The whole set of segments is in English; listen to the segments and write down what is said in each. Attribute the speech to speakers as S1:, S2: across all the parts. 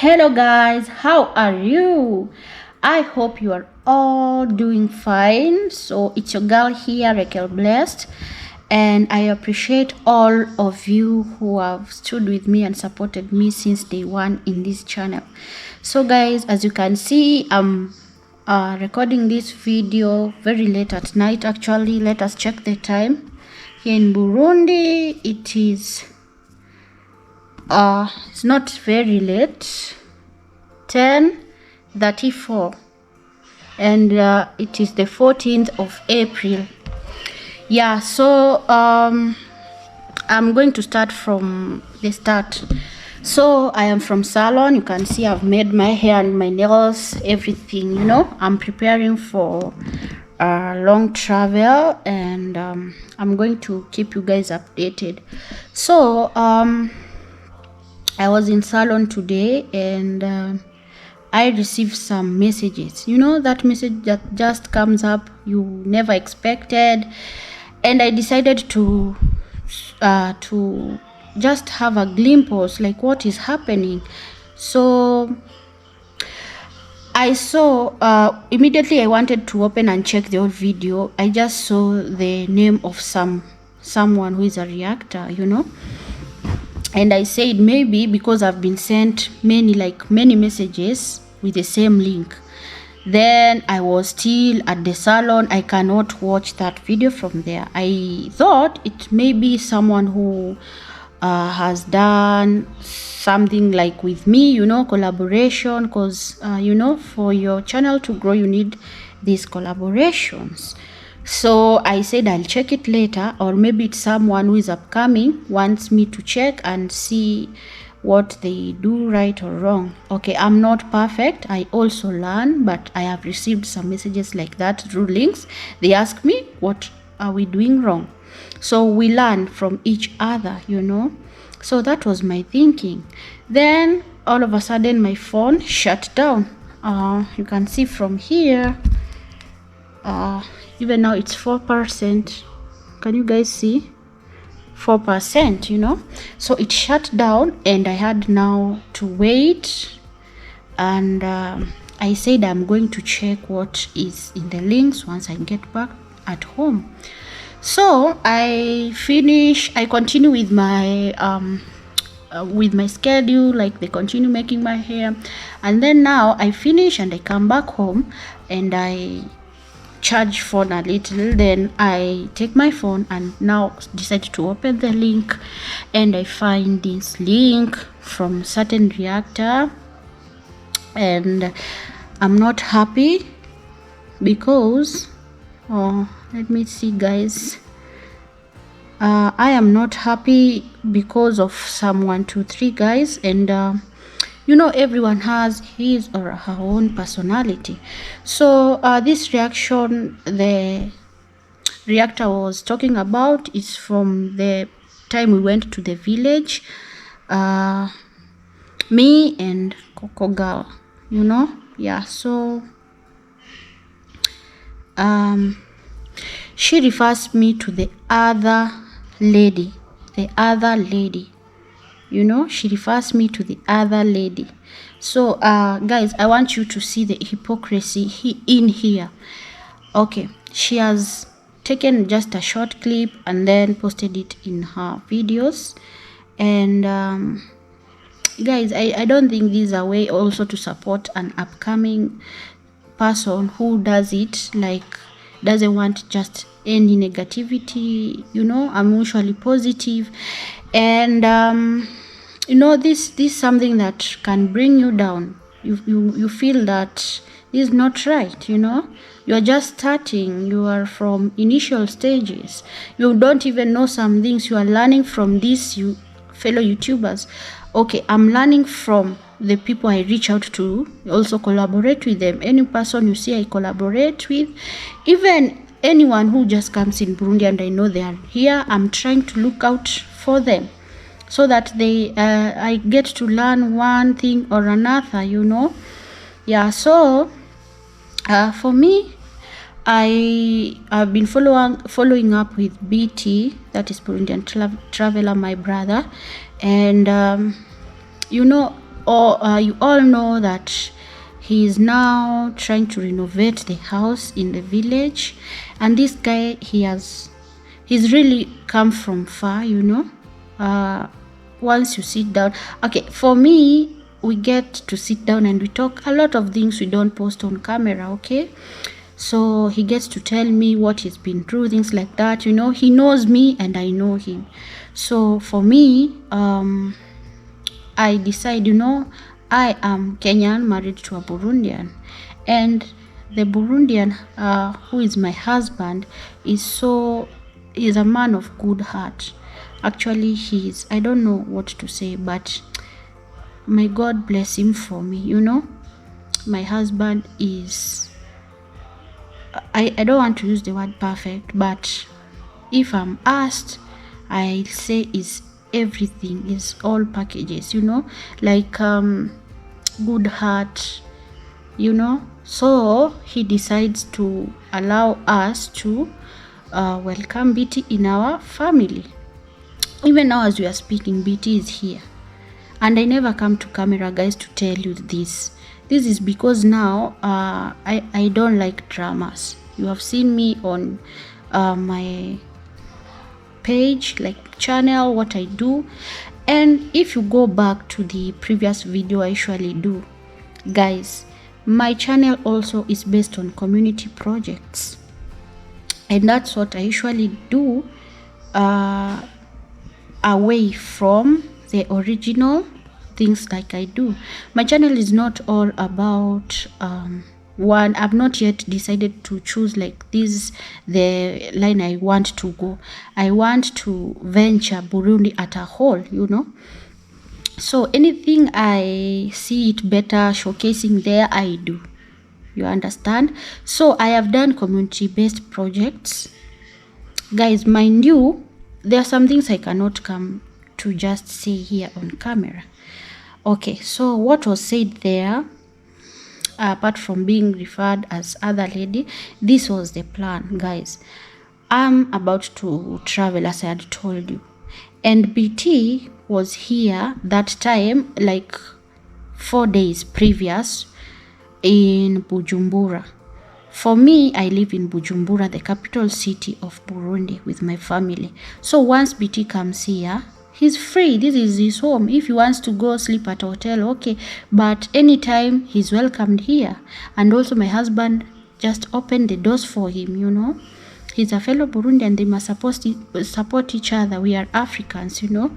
S1: Hello guys, how are you? I hope you are all doing fine. So it's your girl here, Raquel Blessed, and I appreciate all of you who have stood with me and supported me since day one in this channel. So guys, as you can see, I'm recording this video very late at night. Actually, let us check the time. Here in Burundi it is it's not very late, 10:34, and it is the 14th of April. Yeah, so I'm going to start from the start. So I am from salon. You can see I've made my hair and my nails, everything, you know. I'm preparing for long travel, and I'm going to keep you guys updated. So I was in salon today, and I received some messages. You know, that message that just comes up, you never expected, and I decided to just have a glimpse, like what is happening. So I saw immediately I wanted to open and check the old video. I just saw the name of someone who is a reactor, you know. And I said maybe because I've been sent many messages with the same link, then I was still at the salon. I cannot watch that video from there. I thought it may be someone who has done something like with me, you know, collaboration, because you know, for your channel to grow you need these collaborations. So I said I'll check it later, or maybe it's someone who is upcoming, wants me to check and see what they do right or wrong. Okay, I'm not perfect, I also learn, but I have received some messages like that through links. They ask me what are we doing wrong, so we learn from each other, you know. So that was my thinking. Then all of a sudden my phone shut down. You can see from here, even now it's 4%. Can you guys see? 4%, you know. So it shut down, and I had now to wait, and I said I'm going to check what is in the links once I get back at home. So I continue with my schedule, like they continue making my hair, and then now I finish and I come back home and I charge phone a little, then I take my phone and now decide to open the link, and I find this link from certain reactor, and I'm not happy because let me see guys, I am not happy because of some 1 2 3 guys, and you know, everyone has his or her own personality. So this reaction the reactor was talking about is from the time we went to the village, me and Coco Girl, you know. Yeah, so she refers me to the other lady, you know. She refers me to the other lady. So guys, I want you to see the hypocrisy in here. Okay, she has taken just a short clip and then posted it in her videos, and guys, I don't think this is a way also to support an upcoming person who does it, like doesn't want just any negativity, you know. I'm usually positive, and you know, this is something that can bring you down. You feel that this is not right, you know. You are just starting, you are from initial stages, you don't even know some things. You are learning from these fellow YouTubers. Okay, I'm learning from the people I reach out to, also collaborate with them. Any person you see I collaborate with, even anyone who just comes in Burundi and I know they are here, I'm trying to look out for them so that they I get to learn one thing or another, you know. Yeah, so for me, I've been following up with BT, that is Burundian Traveler, my brother, and you know, all know that he is now trying to renovate the house in the village, and this guy, he's really come from far, you know. Once you sit down, okay, for me, we get to sit down and we talk a lot of things we don't post on camera, okay? So he gets to tell me what he's been through, things like that, you know. He knows me and I know him. So for me, I decide, you know, I am Kenyan, married to a Burundian, and the Burundian who is my husband is a man of good heart. Actually, I don't know what to say, but may God bless him for me, you know. My husband is, I don't want to use the word perfect, but if I'm asked, I'll say is everything, is all packages, you know, like good heart, you know. So he decides to allow us to welcome BT in our family. Even now as we are speaking, BT is here, and I never come to camera, guys, to tell you this. This is because now I don't like dramas. You have seen me on my page, like channel, what I do. And if you go back to the previous video I usually do, guys, my channel also is based on community projects, and that's what I usually do, away from the original things like I do. My channel is not all about one. I've not yet decided to choose like this the line I want to go. I want to venture Burundi at a whole, you know. So anything I see it better showcasing there, I do. You understand? So I have done community-based projects, guys. Mind you, there are some things I cannot come to just say here on camera. Okay, so what was said there, apart from being referred as other lady, this was the plan, guys. I'm about to travel, as I had told you, and BT was here that time, like 4 days previous, in Bujumbura. For me, I live in Bujumbura, the capital city of Burundi, with my family. So once BT comes here, he's free. This is his home. If he wants to go sleep at a hotel, okay, but anytime he's welcomed here. And also my husband just opened the doors for him, you know. He's a fellow Burundian, they must support each other. We are Africans, you know.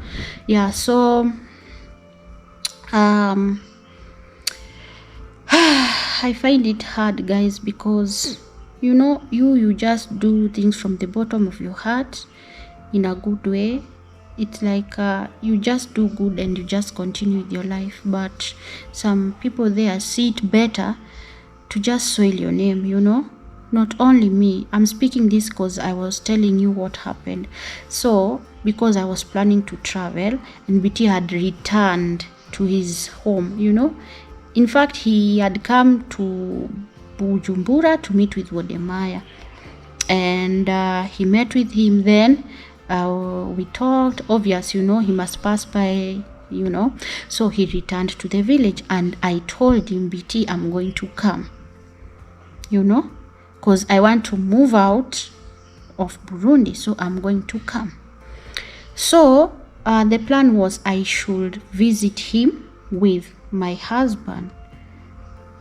S1: Yeah, so I find it hard, guys, because you know, you just do things from the bottom of your heart in a good way. It's like you just do good and you just continue with your life. But some people there see it better to just soil your name, you know. Not only me, I'm speaking this because I was telling you what happened. So because I was planning to travel and BT had returned to his home, you know. In fact, he had come to Bujumbura to meet with Wodemaya, and he met with him. Then we talked. Obvious, you know, he must pass by, you know. So he returned to the village, and I told him, BT, I'm going to come, you know, because I want to move out of Burundi, so I'm going to come. So the plan was I should visit him with my husband,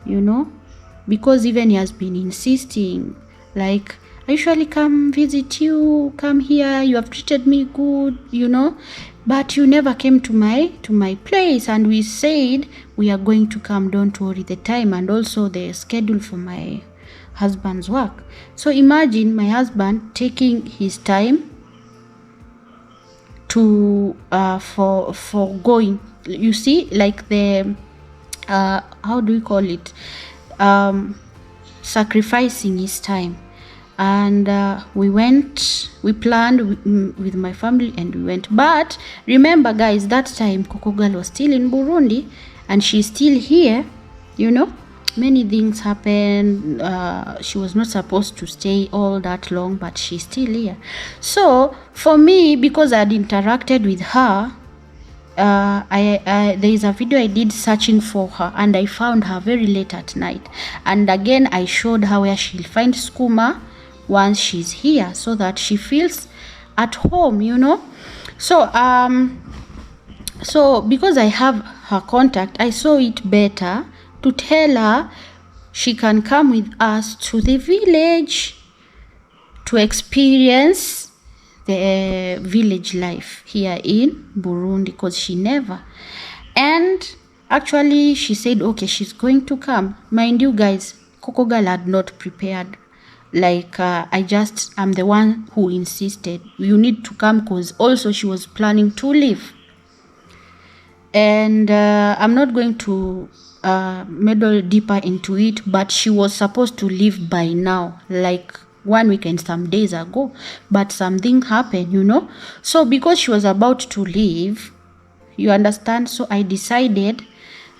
S1: you know, because even he has been insisting, like, I usually come visit you, come here, you have treated me good, you know, but you never came to my place. And we said we are going to come, don't worry, the time and also the schedule for my husband's work. So imagine my husband taking his time to for going, you see, like the how do we call it, sacrificing his time. And we planned with my family and we went. But remember, guys, that time Coco Girl was still in Burundi and she's still here, you know. Many things happened. She was not supposed to stay all that long, but she's still here. So for me, because I had interacted with her, there is a video I did searching for her, and I found her very late at night. And again, I showed her where she'll find Skuma once she's here, so that she feels at home, you know. So so because I have her contact, I saw it better to tell her she can come with us to the village to experience the village life here in Burundi, because she never. And actually she said okay, she's going to come. Mind you guys, Coco Girl had not prepared. Like I'm the one who insisted you need to come, because also she was planning to leave. And I'm not going to meddle deeper into it, but she was supposed to leave by now, like 1 week and some days ago, but something happened, you know. So because she was about to leave, you understand, so I decided,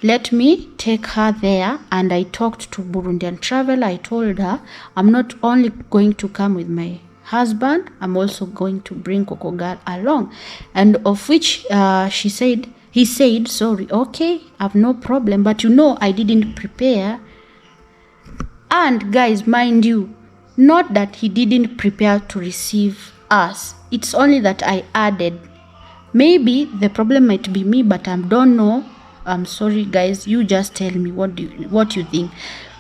S1: let me take her there. And I talked to Burundian Traveler. I told her I'm not only going to come with my husband, I'm also going to bring Coco Girl along. And of which he said sorry, okay, I've no problem, but you know I didn't prepare. And guys, mind you, not that he didn't prepare to receive us, it's only that I added. Maybe the problem might be me, but I don't know. I'm sorry guys, you just tell me what you think.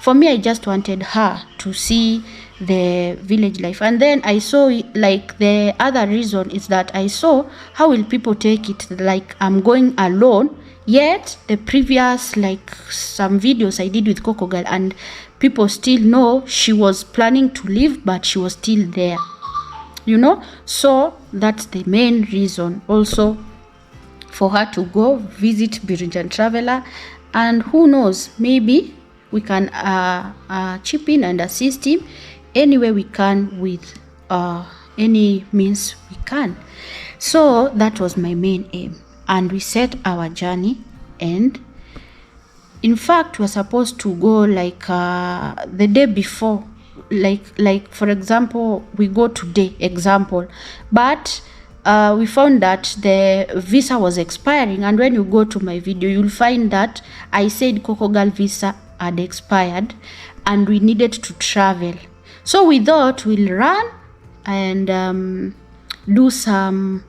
S1: For me, I just wanted her to see the village life. And then I saw like the other reason is that I saw how will people take it, like I'm going alone, yet the previous like some videos I did with Coco Girl, and people still know she was planning to leave, but she was still there, you know. So that's the main reason also for her to go visit Burundian Traveler. And who knows, maybe we can chip in and assist him any way we can, with any means we can. So that was my main aim, and we set our journey. And in fact, we're supposed to go like the day before, like for example, we go today example, but we found that the visa was expiring. And when you go to my video, you'll find that I said Coco Girl visa had expired and we needed to travel. So we thought we'll run and do some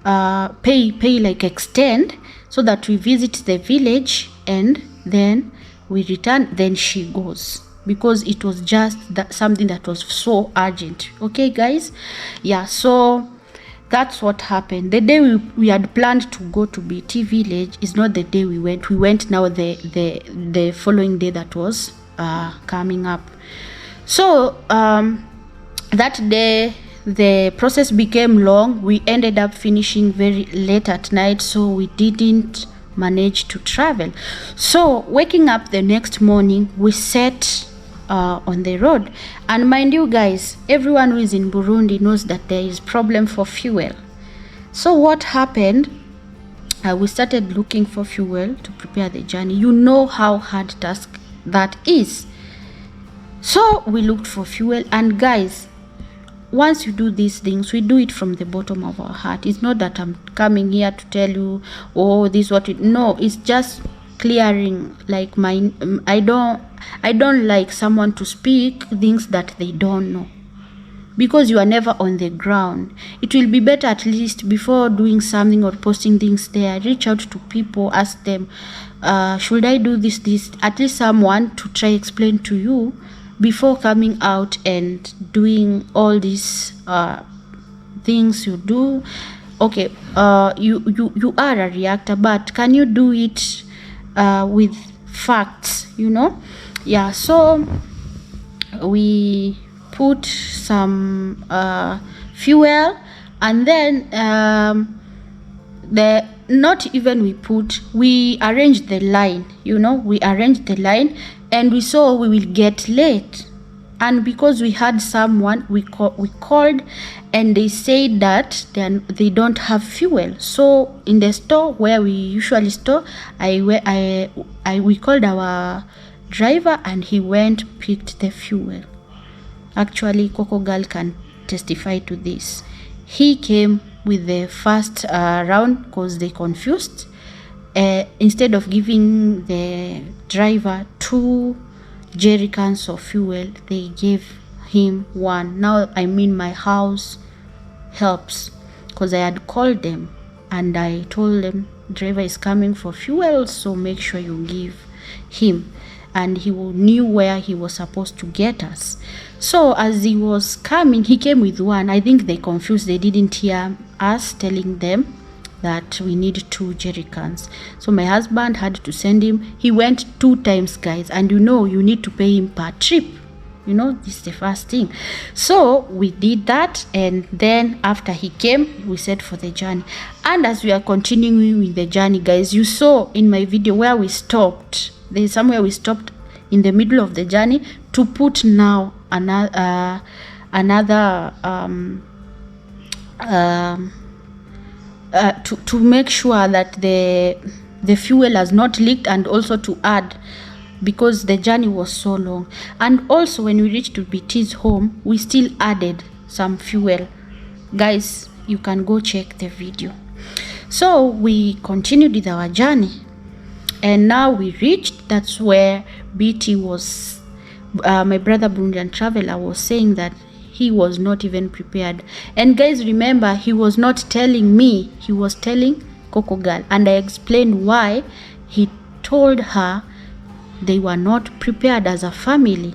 S1: pay like extend, so that we visit the village and then we return, then she goes, because it was just something that was so urgent. Okay guys, yeah, so that's what happened. The day we had planned to go to BT village is not the day we went now the following day that was coming up. So that day the process became long. We ended up finishing very late at night, so we didn't manage to travel. So waking up the next morning, we set on the road. And mind you guys, everyone who is in Burundi knows that there is problem for fuel. So what happened, we started looking for fuel to prepare the journey. You know how hard task that is. So we looked for fuel. And guys, once you do these things, we do it from the bottom of our heart. It's not that I'm coming here to tell you, oh, this is what it, no, it's just clearing like I don't like someone to speak things that they don't know, because you are never on the ground. It will be better at least before doing something or posting things there, reach out to people, ask them, should I do this, at least someone to try explain to you before coming out and doing all these things you do. Okay, you are a reactor, but can you do it with facts, you know? Yeah, so we put some fuel, and then we arranged the line, you know, we arranged the line, and we saw we will get late. And because we had someone, we called, and they said that they don't have fuel. So in the store where we usually store, we called our driver, and he went, picked the fuel. Actually, Coco Girl can testify to this. He came with the first round because they confused. Instead of giving the driver 2 jerry cans of fuel, they gave him 1. Now my house helps, because I had called them and I told them driver is coming for fuel, so make sure you give him, and he knew where he was supposed to get us. So as he was coming, he came with 1. I think they confused, they didn't hear us telling them that we need 2 jerry cans. So my husband had to send him. He went 2 times, guys, and you need to pay him per trip. This is the first thing. So we did that, and then after he came, we set for the journey. And as we are continuing with the journey, guys, you saw in my video where we stopped. There's somewhere we stopped in the middle of the journey to put now another to make sure that the fuel has not leaked, and also to add, because the journey was so long. And also when we reached to BT's home, we still added some fuel. Guys, you can go check the video. So we continued with our journey, and now we reached, that's where BT was, my brother Burundian Traveler was saying that he was not even prepared. And guys, remember, he was not telling me, he was telling Coco Girl, and I explained why. He told her they were not prepared as a family.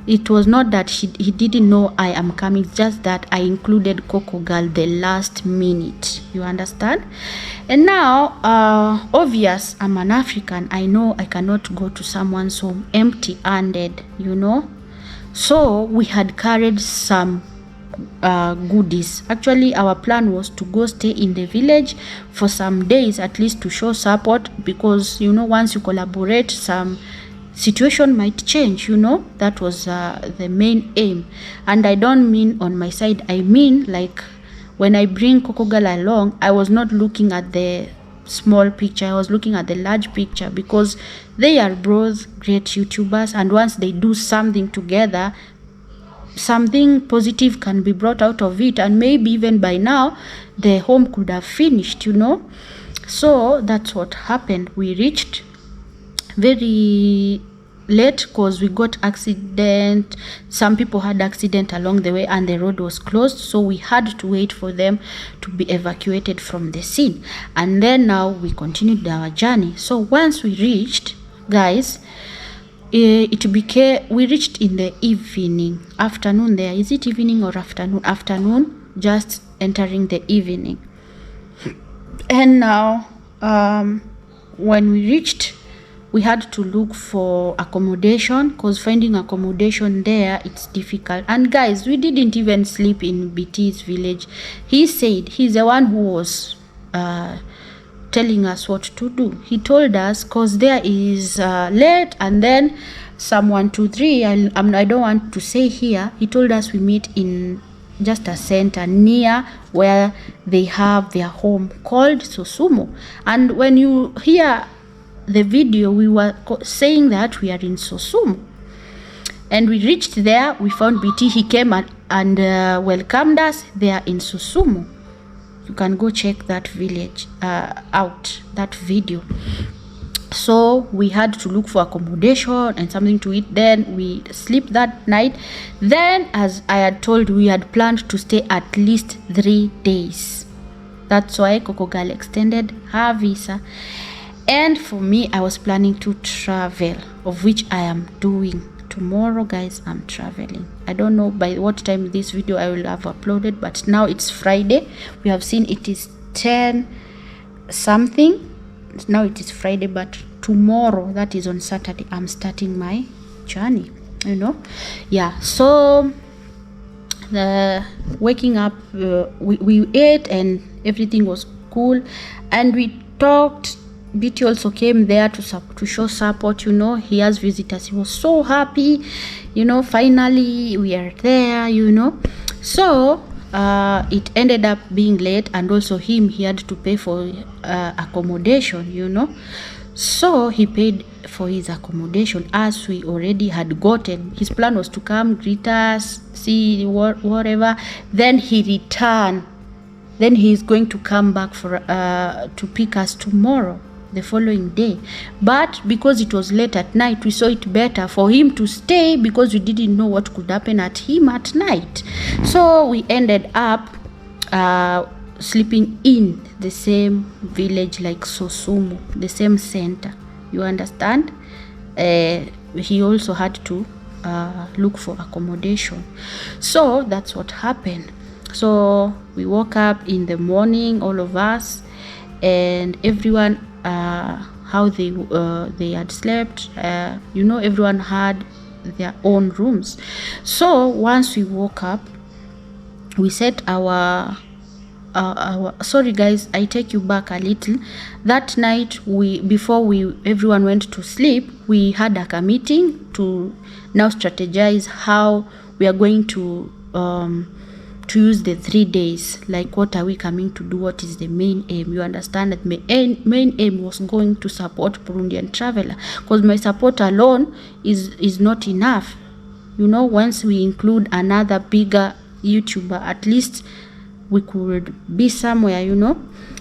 S1: It was not that he didn't know I am coming, just that I included Coco Girl the last minute. You understand? And now, obvious, I'm an African. I know I cannot go to someone's home empty-handed, So we had carried some goodies. Actually, our plan was to go stay in the village for some days, at least to show support, because once you collaborate, some situation might change. That was the main aim. And I don't mean on my side, I mean like when I bring Coco Girl along, I was not looking at the small picture, I was looking at the large picture, because they are both great YouTubers, and once they do something together, something positive can be brought out of it, and maybe even by now the home could have finished. So that's what happened. We reached very late because we got accident. Some people had accident along the way, and the road was closed, so we had to wait for them to be evacuated from the scene. And then now we continued our journey. So once we reached, guys, we reached in the evening, afternoon there. Is it evening or afternoon, just entering the evening. And now when we reached, we had to look for accommodation, because finding accommodation there, it's difficult. And guys, we didn't even sleep in BT's village. He said he's the one who was telling us what to do. He told us, because there is late, and then some 1, 2, 3, I don't want to say here. He told us we meet in just a center near where they have their home called Sosumo. And when you hear the video, we were saying that we are in Sosumo, and we reached there. We found BT. He came and welcomed us there in Sosumo. You can go check that village out, that video. So we had to look for accommodation and something to eat. Then we sleep that night. Then, as I had told, we had planned to stay at least 3 days. That's why Coco Girl extended her visa. And for me, I was planning to travel, of which I am doing. Tomorrow, guys, I'm traveling. I don't know by what time this video I will have uploaded, but now it's Friday. We have seen it is 10 something. Now it is Friday, but tomorrow, that is on Saturday, I'm starting my journey. Yeah. So the waking up, we ate and everything was cool, and we talked. BT also came there to show support. He has visitors. He was so happy, finally we are there. So it ended up being late, and also he had to pay for accommodation. So he paid for his accommodation, as we already had gotten. His plan was to come, greet us, see whatever, then he returned then he is going to come back for to pick us tomorrow, the following day. But because it was late at night, we saw it better for him to stay, because we didn't know what could happen at him at night. So we ended up sleeping in the same village, like Sosumu, the same center, you understand. He also had to look for accommodation. So that's what happened. So we woke up in the morning, all of us, and everyone how they had slept. You know, everyone had their own rooms. So once we woke up, we set our sorry guys, I take you back a little. That night, before everyone went to sleep, we had a meeting to now strategize how we are going to use the 3 days. Like, what are we coming to do? What is the main aim? You understand that main aim was going to support Burundian Traveler, because my support alone is not enough. You know, once we include another bigger YouTuber, at least we could be somewhere, you know.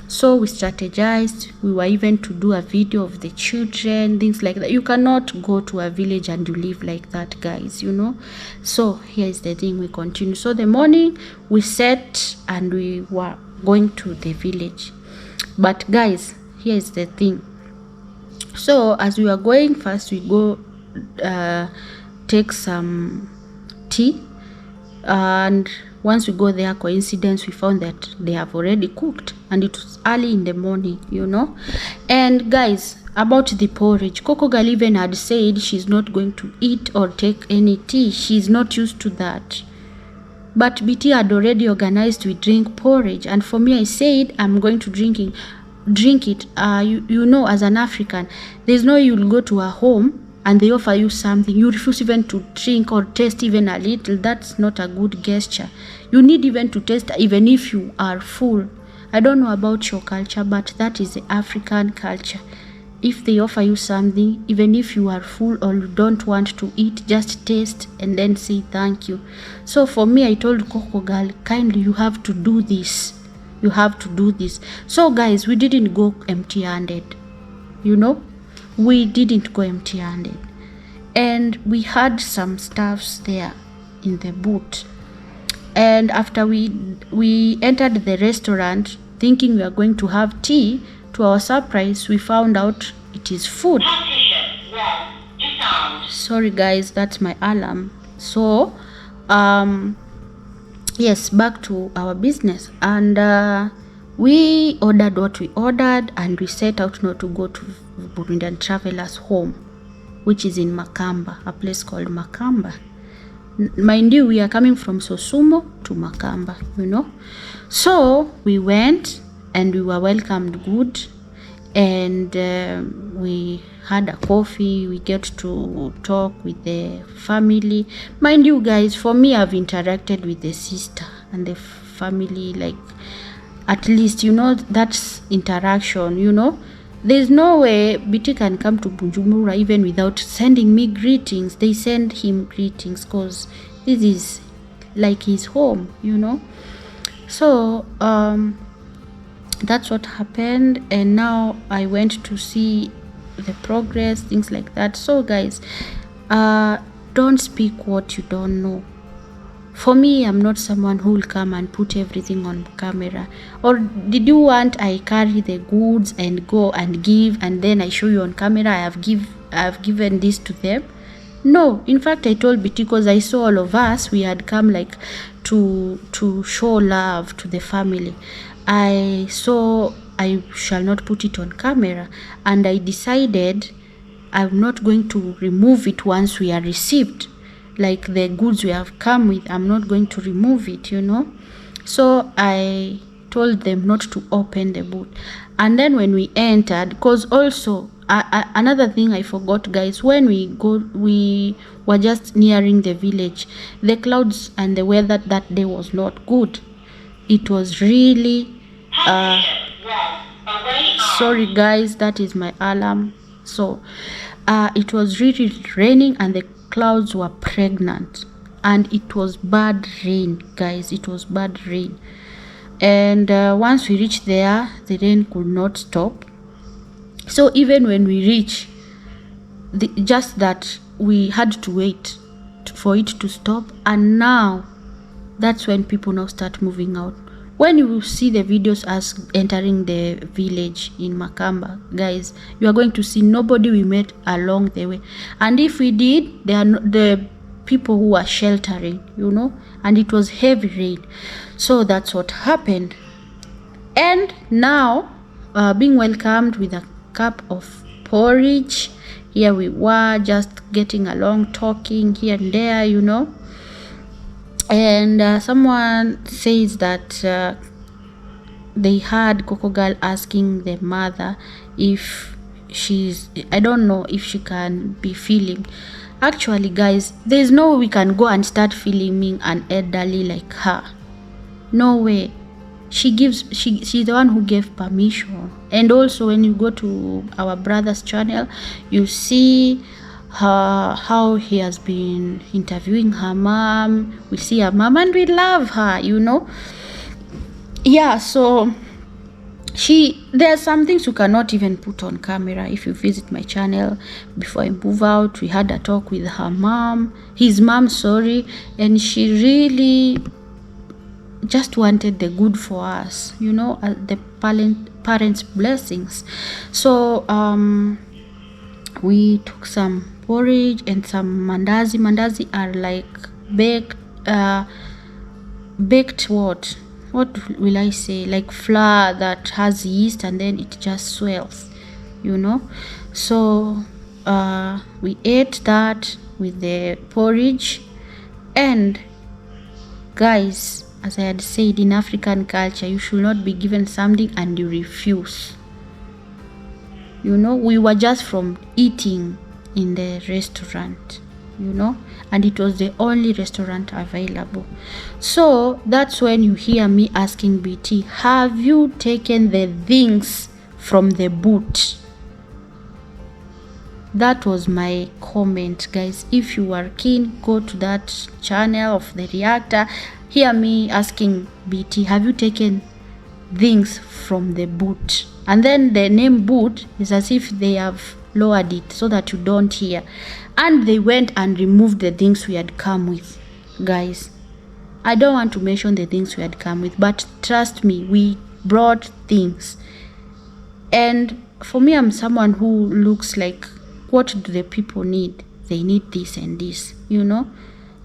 S1: So we strategized. We were even to do a video of the children, things like that. You cannot go to a village and you live like that, guys, you know. So here's the thing, we continue. So the morning we set and we were going to the village. But guys, here's the thing. So as we were going, first we go take some tea, and once we go there, coincidence, we found that they have already cooked, and it was early in the morning, you know. And guys, about the porridge, Coco Girl even had said she's not going to eat or take any tea. She's not used to that. But BT had already organized we drink porridge, and for me, I said I'm going to drink it. You know, as an African, there's no you'll go to a home and they offer you something, you refuse even to drink or taste even a little. That's not a good gesture. You need even to taste, even if you are full. I don't know about your culture, but that is the African culture. If they offer you something, even if you are full or you don't want to eat, just taste and then say thank you. So for me, I told Coco Girl, kindly, you have to do this. You have to do this. So guys, we didn't go empty-handed, you know. We didn't go empty-handed, and we had some stuffs there in the boot. And after we entered the restaurant thinking we are going to have tea, to our surprise, we found out it is food. Sorry guys, that's my alarm. So yes, back to our business, and we ordered what we ordered, and we set out now to go to Burundian Traveler's home, which is in Makamba, a place called Makamba. Mind you, we are coming from Sosumo to Makamba, you know. So we went and we were welcomed good, and we had a coffee. We get to talk with the family. Mind you guys, for me, I've interacted with the sister and the family, like, at least, you know, that's interaction, you know. There's no way BT can come to Bujumbura even without sending me greetings. They send him greetings because this is like his home, you know. So that's what happened, and now I went to see the progress, things like that. So guys, don't speak what you don't know. For me, I'm not someone who will come and put everything on camera. Or did you want I carry the goods and go and give, and then I show you on camera I have given this to them? No. In fact, I told BT, because I saw all of us, we had come like to show love to the family. I saw I shall not put it on camera, and I decided I'm not going to remove it once we are received. Like the goods we have come with, I'm not going to remove it, you know. So I told them not to open the boot. And then when we entered, because also another thing I forgot, guys, when we were just nearing the village, the clouds and the weather that day was not good. It was really sorry guys, that is my alarm. So it was really raining, and the clouds were pregnant, and it was bad rain, guys. It was bad rain. And once we reached there, the rain could not stop. So even when we reach, just that we had to wait for it to stop. And now that's when people now start moving out. When you will see the videos as entering the village in Makamba, guys, you are going to see nobody we met along the way. And if we did, they are the people who are sheltering, you know, and it was heavy rain. So that's what happened. And now being welcomed with a cup of porridge, here we were just getting along, talking here and there, you know. And someone says that they heard Coco Girl asking the mother if she's, I don't know if she can be feeling. Actually, guys, there's no way we can go and start filming an elderly like her. No way. She's the one who gave permission. And also when you go to our brother's channel, you see how he has been interviewing her mom. We see her mom and we love her, you know. Yeah, so there are some things you cannot even put on camera. If you visit my channel before I move out, we had a talk with her mom, his mom, sorry, and she really just wanted the good for us, you know, the parents' blessings. So we took some porridge and some mandazi. Mandazi are like baked what will I say, like flour that has yeast and then it just swells, you know. So we ate that with the porridge. And guys, as I had said, in African culture, you should not be given something and you refuse. You know, we were just from eating in the restaurant, you know, and it was the only restaurant available. So that's when you hear me asking BT, have you taken the things from the boot? That was my comment, guys. If you are keen, go to that channel of the reactor. Hear me asking BT, have you taken things from the boot? And then the name boot is as if they have lowered it so that you don't hear. And they went and removed the things we had come with. Guys, I don't want to mention the things we had come with, but trust me, we brought things. And for me, I'm someone who looks like, what do the people need? They need this and this, you know.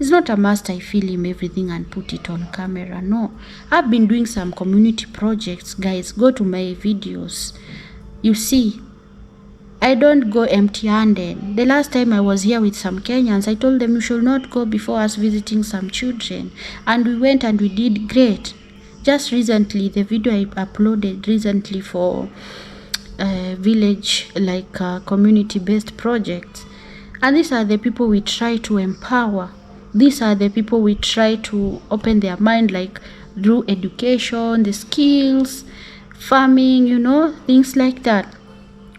S1: It's not a must I film everything and put it on camera. No, I've been doing some community projects, guys. Go to my videos. You see, I don't go empty-handed. The last time I was here with some Kenyans, I told them you should not go before us visiting some children. And we went and we did great. Just recently, the video I uploaded recently for village, like community-based projects. And these are the people we try to empower. These are the people we try to open their mind, like through education, the skills, farming, you know, things like that.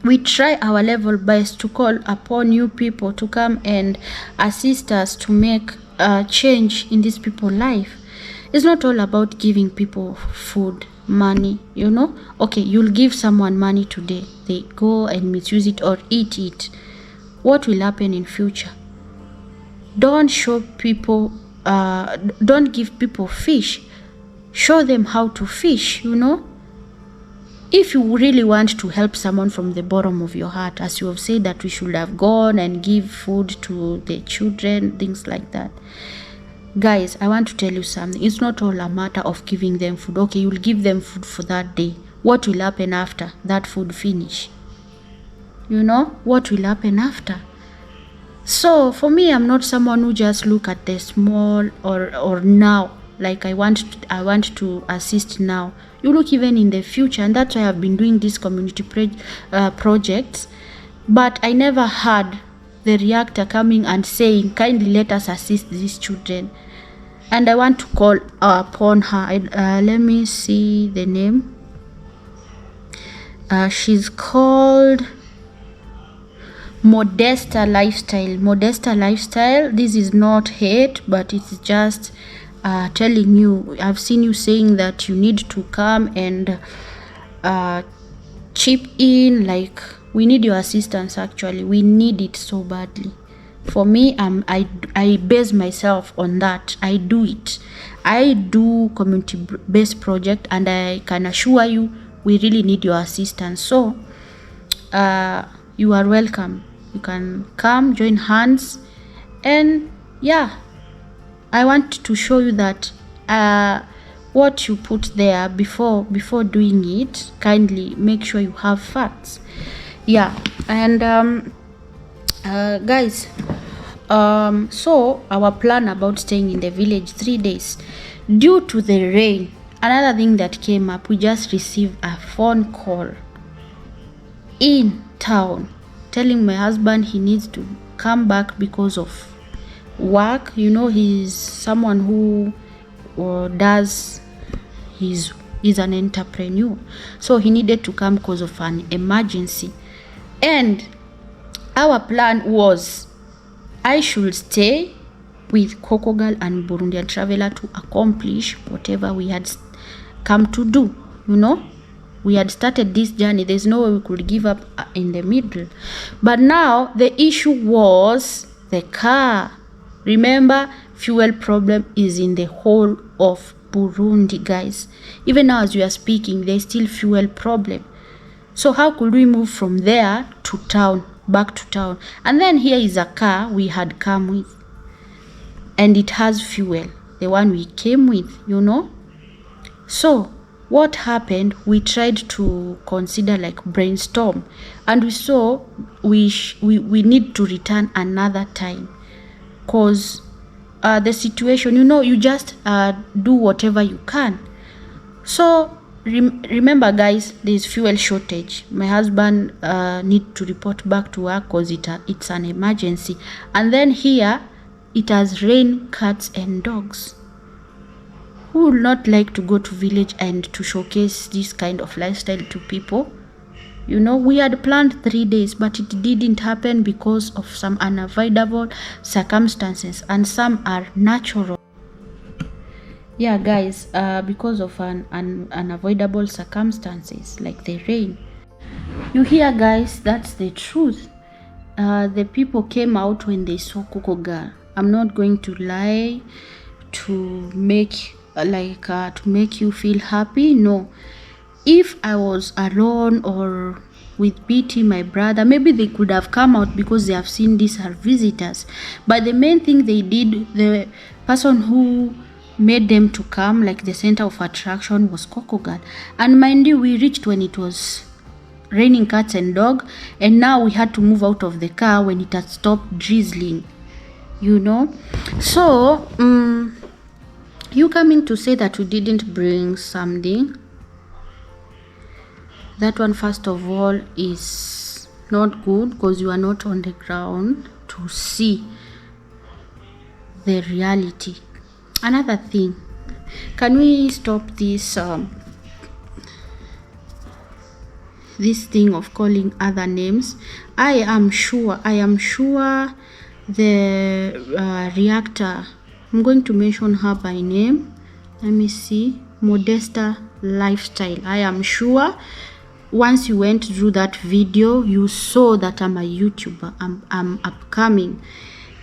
S1: We try our level best to call upon you people to come and assist us to make a change in these people's life. It's not all about giving people food, money, you know. Okay, you'll give someone money today, they go and misuse it or eat it. What will happen in future? Don't show people, don't give people fish. Show them how to fish, you know. If you really want to help someone from the bottom of your heart, as you have said that we should have gone and give food to the children, things like that. Guys, I want to tell you something. It's not all a matter of giving them food. Okay, you'll give them food for that day. What will happen after that food finish? You know, what will happen after? So for me, I'm not someone who just look at the small or now, like I want to assist now. You look even in the future, and that's why I've been doing these community projects. But I never heard the reactor coming and saying, kindly let us assist these children. And I want to call upon her. Let me see the name. She's called Modesta Lifestyle. Modesta Lifestyle. This is not hate, but it's just telling you, I've seen you saying that you need to come and chip in. Like, we need your assistance. Actually, we need it so badly. For me, I base myself on that. I do it. I do community-based project, and I can assure you we really need your assistance. So you are welcome. You can come, join hands, and yeah, I want to show you that what you put there before doing it, kindly make sure you have facts. Yeah. And guys, so our plan about staying in the village 3 days, due to the rain, another thing that came up, we just received a phone call in town telling my husband he needs to come back because of work. You know, he's someone who he's an entrepreneur, so he needed to come because of an emergency. And our plan was I should stay with Coco Girl and Burundian Traveler to accomplish whatever we had come to do. You know, we had started this journey. There's no way we could give up in the middle. But now the issue was the car. Remember, fuel problem is in the whole of Burundi, guys. Even now as we are speaking, there's still fuel problem. So how could we move from there to town, back to town? And then here is a car we had come with, and it has fuel, the one we came with, you know. So what happened, we tried to consider, like, brainstorm, and we saw we need to return another time, cause the situation, you know, you just do whatever you can. So remember, guys, there's fuel shortage. My husband need to report back to work because it's an emergency. And then here it has rain, cats and dogs. Who would not like to go to village and to showcase this kind of lifestyle to people? You know, we had planned 3 days, but it didn't happen because of some unavoidable circumstances, and some are natural. Yeah, guys, because of an unavoidable circumstances like the rain. You hear, guys, that's the truth. The people came out when they saw Coco Girl. I'm not going to lie to make you feel happy. No. If I was alone or with BT, my brother, maybe they could have come out because they have seen these are visitors. But the main thing they did, the person who made them to come, like the center of attraction, was Coco Girl. And mind you, we reached when it was raining cats and dog, and now we had to move out of the car when it had stopped drizzling, you know. So you coming to say that we didn't bring something, that one, first of all, is not good, because you are not on the ground to see the reality. Another thing, can we stop this this thing of calling other names? I am sure the reactor, I'm going to mention her by name. Let me see, Modesta Lifestyle. I am sure once you went through that video, you saw that I'm a YouTuber, I'm upcoming,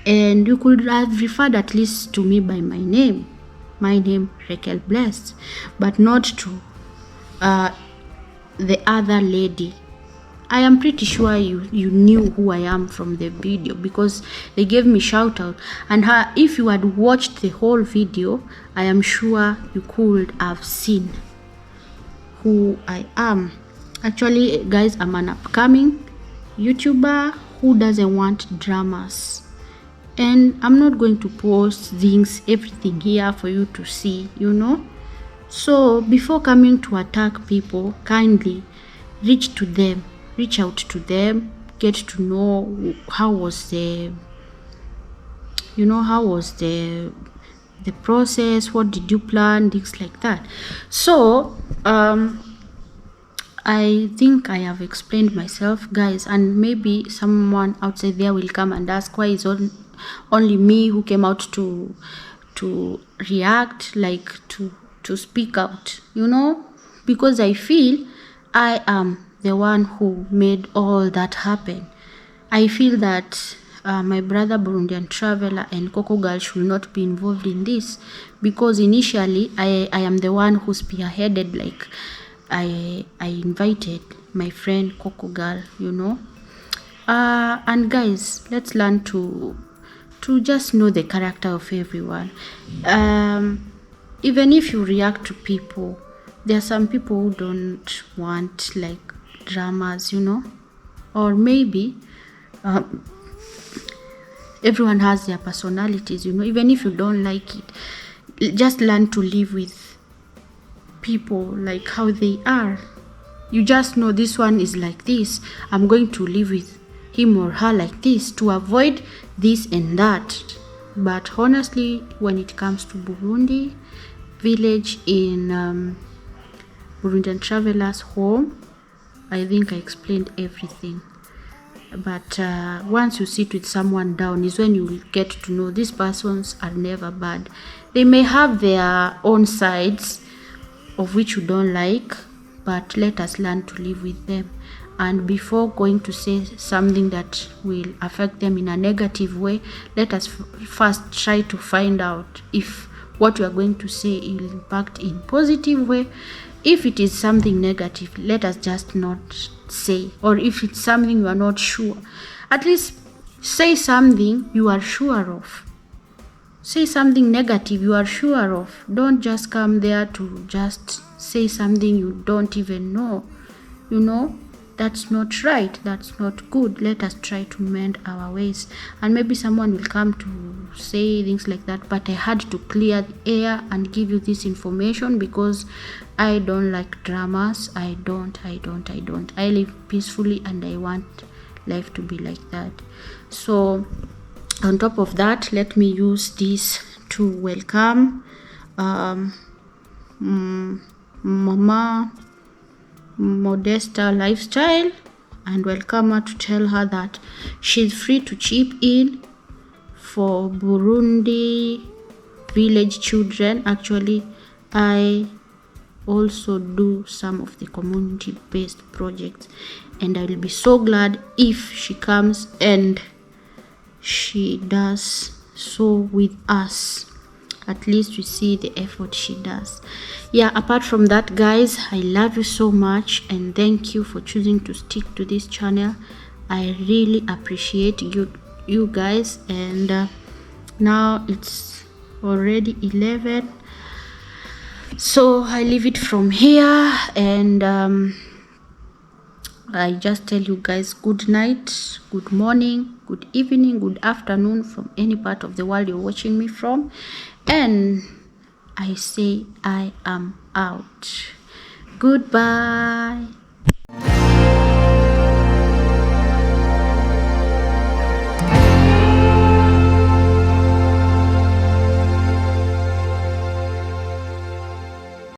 S1: and you could have referred at least to me by my name, Raquel Blessed, but not to the other lady. I am pretty sure you knew who I am from the video, because they gave me shout out, and if you had watched the whole video, I am sure you could have seen who I am. Actually, guys, I'm an upcoming YouTuber who doesn't want dramas, and I'm not going to post things, everything here for you to see, you know. So before coming to attack people, kindly reach out to them, get to know how was the process, what did you plan, things like that. So I think I have explained myself, guys, and maybe someone outside there will come and ask, why is only me who came out to to react, like to speak out, you know, because I feel I am the one who made all that happen. I feel that my brother Burundian Traveler and Coco Girl should not be involved in this, because initially I am the one who spearheaded, like I invited my friend Coco Girl, you know. And guys, let's learn to just know the character of everyone. Even if you react to people, there are some people who don't want like dramas, you know, or maybe everyone has their personalities, you know. Even if you don't like it, just learn to live with people like how they are. You just know this one is like this, I'm going to live with him or her like this to avoid this and that. But honestly, when it comes to Burundi village in Burundian Traveler's home, I think I explained everything. But once you sit with someone down is when you will get to know these persons are never bad. They may have their own sides of which you don't like, but let us learn to live with them. And before going to say something that will affect them in a negative way, let us first try to find out if what we are going to say will impact in positive way. If it is something negative, let us just not say. Or if it's something you are not sure, at least say something you are sure of. Say something negative you are sure of. Don't just come there to just say something you don't even know. You know, that's not right. That's not good. Let us try to mend our ways. And maybe someone will come to say things like that, but I had to clear the air and give you this information because I don't like dramas. I don't. I live peacefully and I want life to be like that. So on top of that, let me use this to welcome Mama Modesta Lifestyle and welcome her to tell her that she's free to chip in for Burundi village children. Actually, I also do some of the community-based projects, and I will be so glad if she comes and she does so with us. At least we see the effort she does. Yeah, apart from that, guys, I love you so much and thank you for choosing to stick to this channel. I really appreciate you guys. And now it's already 11, so I leave it from here, and I just tell you guys good night, good morning, good evening, good afternoon from any part of the world you're watching me from. And I say I am out. Goodbye.